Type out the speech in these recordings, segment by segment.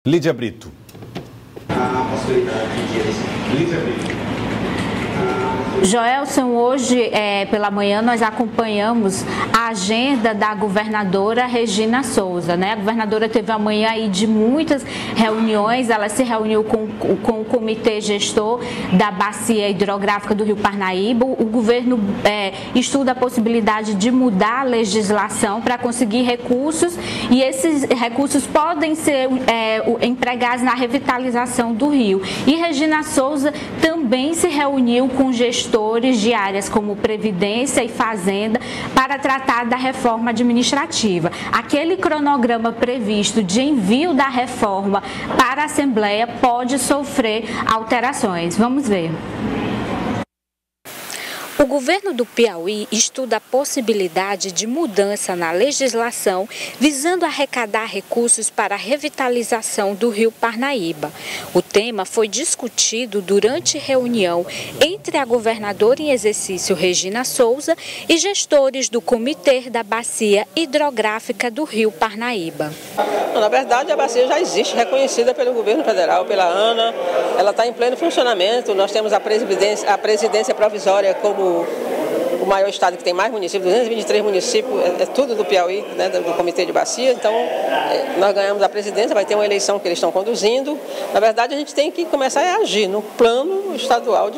Lídia Brito. A possibilidade de Lídia Brito. Joelson, hoje pela manhã nós acompanhamos a agenda da governadora Regina Souza, né? A governadora teve amanhã aí de muitas reuniões, ela se reuniu com o comitê gestor da bacia hidrográfica do Rio Parnaíba. O governo estuda a possibilidade de mudar a legislação para conseguir recursos e esses recursos podem ser empregados na revitalização do rio. E Regina Souza também se reuniu com gestores de áreas como Previdência e Fazenda para tratar da reforma administrativa. Aquele cronograma previsto de envio da reforma para a Assembleia pode sofrer alterações. Vamos ver. O governo do Piauí estuda a possibilidade de mudança na legislação visando arrecadar recursos para a revitalização do Rio Parnaíba. O tema foi discutido durante reunião entre a governadora em exercício Regina Souza e gestores do Comitê da Bacia Hidrográfica do Rio Parnaíba. Na verdade, a bacia já existe, reconhecida pelo governo federal, pela ANA, ela está em pleno funcionamento. Nós temos a presidência provisória como o maior estado que tem mais municípios, 223 municípios, é tudo do Piauí, né, do Comitê de Bacia. Então, nós ganhamos a presidência, vai ter uma eleição que eles estão conduzindo. Na verdade, a gente tem que começar a agir no plano estadual,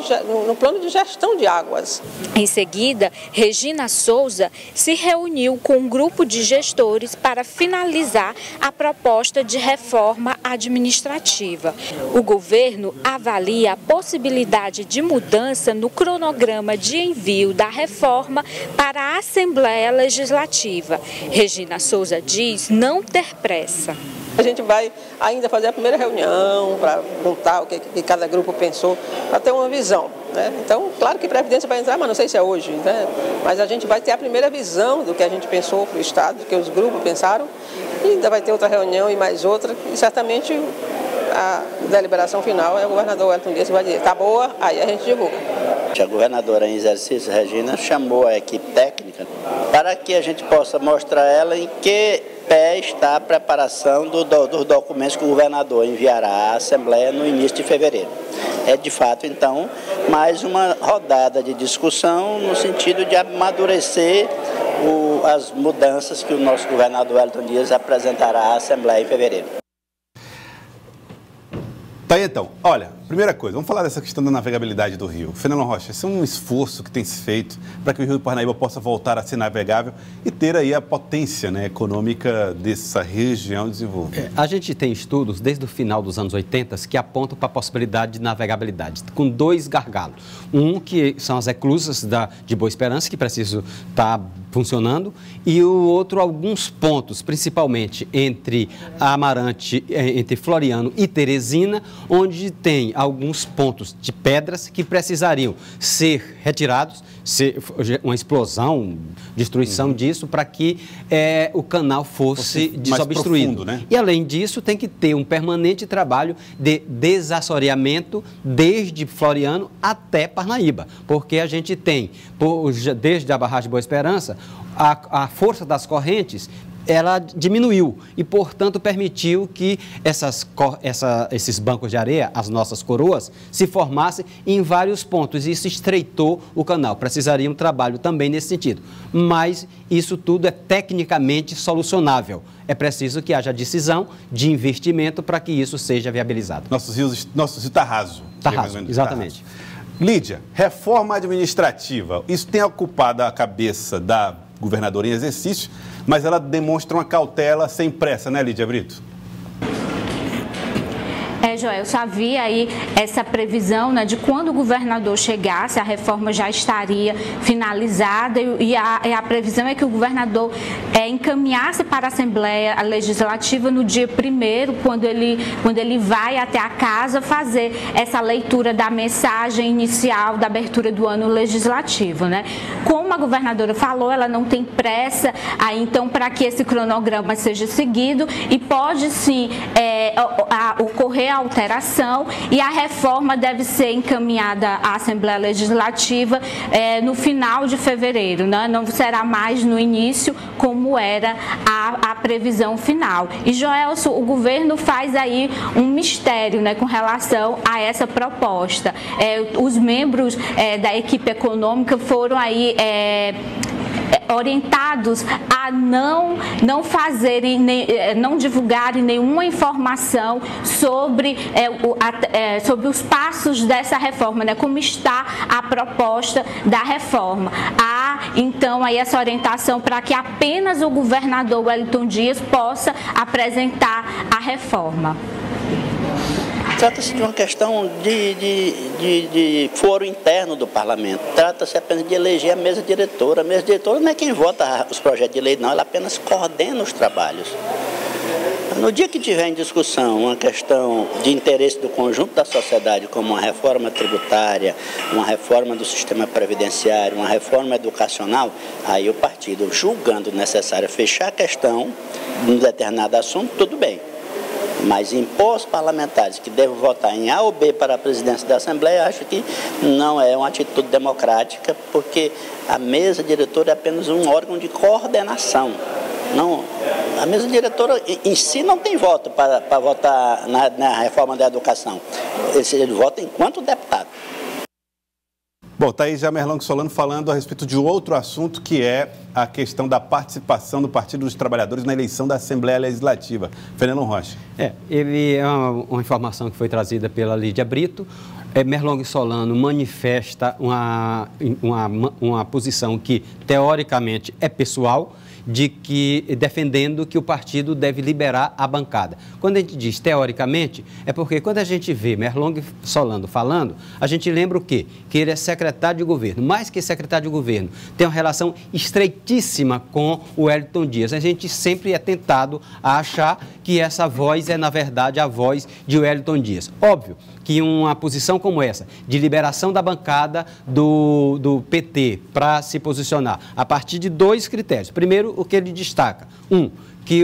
no plano de gestão de águas. Em seguida, Regina Souza se reuniu com um grupo de gestores para finalizar a proposta de reforma administrativa. O governo avalia a possibilidade de mudança no cronograma de envio da reforma para a Assembleia Legislativa. Regina Souza diz não ter pressa. A gente vai ainda fazer a primeira reunião para contar o que cada grupo pensou, para ter uma visão, né? Então, claro que Previdência vai entrar, mas não sei se é hoje, né? Mas a gente vai ter a primeira visão do que a gente pensou para o Estado, do que os grupos pensaram, e ainda vai ter outra reunião e mais outra, e certamente a deliberação final é o governador Wellington Dias que vai dizer, tá boa, aí a gente divulga. A governadora em exercício, Regina, chamou a equipe técnica para que a gente possa mostrar a ela em que pé está a preparação dos documentos que o governador enviará à Assembleia no início de fevereiro. É, de fato, então, mais uma rodada de discussão no sentido de amadurecer as mudanças que o nosso governador Wellington Dias apresentará à Assembleia em fevereiro. Tá aí, então, olha, primeira coisa, vamos falar dessa questão da navegabilidade do rio. Fernando Rocha, esse é um esforço que tem se feito para que o Rio Parnaíba possa voltar a ser navegável e ter aí a potência, né, econômica dessa região desenvolvida. A gente tem estudos desde o final dos anos 80 que apontam para a possibilidade de navegabilidade, com dois gargalos. Um que são as eclusas de Boa Esperança, que precisam estar funcionando, e o outro, alguns pontos, principalmente entre Amarante, entre Floriano e Teresina, onde tem alguns pontos de pedras que precisariam ser retirados, ser uma explosão, destruição disso, para que o canal fosse desobstruído. Profundo, né? E, além disso, tem que ter um permanente trabalho de desassoreamento desde Floriano até Parnaíba, porque a gente tem, desde a barragem de Boa Esperança, a força das correntes ela diminuiu e, portanto, permitiu que esses bancos de areia, as nossas coroas, se formassem em vários pontos. Isso estreitou o canal. Precisaria um trabalho também nesse sentido. Mas isso tudo é tecnicamente solucionável. É preciso que haja decisão de investimento para que isso seja viabilizado. Nosso rio está raso. Está raso, exatamente. Tá raso. Lídia, reforma administrativa. Isso tem ocupado a cabeça da governadora em exercício, mas ela demonstra uma cautela sem pressa, né, Lídia Brito? Joel, só havia aí essa previsão, né, de quando o governador chegasse, a reforma já estaria finalizada e a previsão é que o governador encaminhasse para a Assembleia Legislativa no dia 1º, quando ele vai até a casa fazer essa leitura da mensagem inicial da abertura do ano legislativo, né? Como a governadora falou, ela não tem pressa aí, então, para que esse cronograma seja seguido e pode sim ocorrer ocorrer alteração e a reforma deve ser encaminhada à Assembleia Legislativa no final de fevereiro, né? Não será mais no início como era a previsão final. E, Joelson, o governo faz aí um mistério, né, com relação a essa proposta. Os membros da equipe econômica foram aí orientados a não fazerem, não divulgarem nenhuma informação sobre os passos dessa reforma, né? Como está a proposta da reforma. Há, então, aí essa orientação para que apenas o governador Wellington Dias possa apresentar a reforma. Trata-se de uma questão de foro interno do parlamento. Trata-se apenas de eleger a mesa diretora. A mesa diretora não é quem vota os projetos de lei, não. Ela apenas coordena os trabalhos. No dia que tiver em discussão uma questão de interesse do conjunto da sociedade, como uma reforma tributária, uma reforma do sistema previdenciário, uma reforma educacional, aí o partido, julgando necessário fechar a questão de um determinado assunto, tudo bem. Mas impor aos parlamentares que devem votar em A ou B para a presidência da Assembleia, acho que não é uma atitude democrática, porque a mesa diretora é apenas um órgão de coordenação. Não, a mesa diretora em si não tem voto para votar na reforma da educação. Ele vota enquanto deputado. Bom, está aí já Merlong Solano falando a respeito de outro assunto, que é a questão da participação do Partido dos Trabalhadores na eleição da Assembleia Legislativa. Fernando Rocha. Ele é uma informação que foi trazida pela Lídia Brito. Merlong Solano manifesta uma posição que, teoricamente, é pessoal, defendendo que o partido deve liberar a bancada. Quando a gente diz teoricamente, é porque quando a gente vê Merlong Solano falando, a gente lembra o quê? Que ele é secretário de governo. Mais que secretário de governo, tem uma relação estreitíssima com o Wellington Dias. A gente sempre é tentado a achar que essa voz é, na verdade, a voz de Wellington Dias. Óbvio que uma posição como essa, de liberação da bancada do PT para se posicionar, a partir de dois critérios. Primeiro, o que ele destaca. Que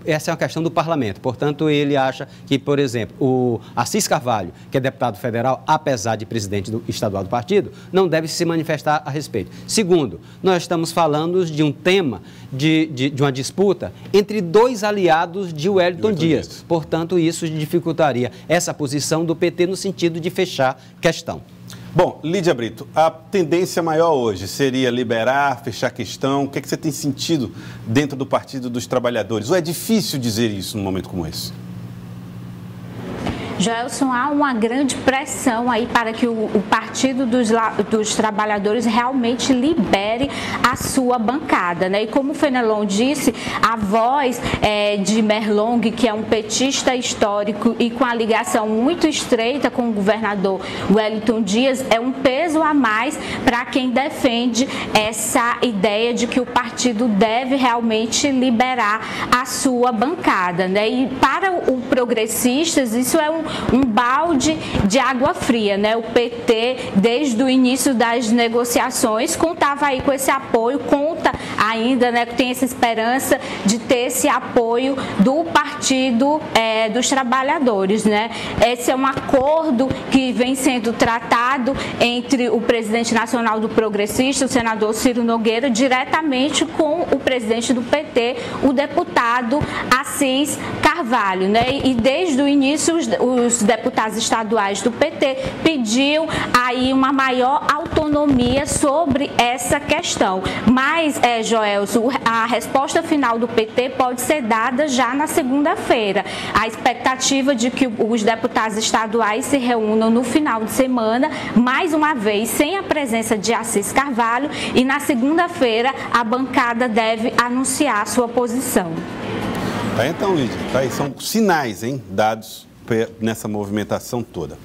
essa é uma questão do parlamento. Portanto, ele acha que, por exemplo, o Assis Carvalho, que é deputado federal, apesar de presidente estadual do partido, não deve se manifestar a respeito. Segundo, nós estamos falando de um tema, de uma disputa entre dois aliados de Wellington Dias. Portanto, isso dificultaria essa posição do PT no sentido de fechar questão. Bom, Lídia Brito, a tendência maior hoje seria liberar, fechar a questão? O que é que você tem sentido dentro do Partido dos Trabalhadores? Ou é difícil dizer isso num momento como esse? Joelson, há uma grande pressão aí para que o Partido dos Trabalhadores realmente libere a sua bancada, né? E como o Fenelon disse, a voz de Merlong, que é um petista histórico e com a ligação muito estreita com o governador Wellington Dias, é um peso a mais para quem defende essa ideia de que o partido deve realmente liberar a sua bancada, né? E para o Progressistas, isso é um balde de água fria, né? O PT, desde o início das negociações, contava aí com esse apoio, conta ainda, né? Tem essa esperança de ter esse apoio do Partido dos Trabalhadores, né? Esse é um acordo que vem sendo tratado entre o presidente nacional do Progressista, o senador Ciro Nogueira, diretamente com o presidente do PT, o deputado Assis Carvalho, né? E desde o início os deputados estaduais do PT pediam aí uma maior autonomia sobre essa questão. Mas, Joelson, a resposta final do PT pode ser dada já na segunda-feira. A expectativa de que os deputados estaduais se reúnam no final de semana, mais uma vez, sem a presença de Assis Carvalho, e na segunda-feira a bancada deve anunciar sua posição. Então, Lídia, são sinais, dados nessa movimentação toda.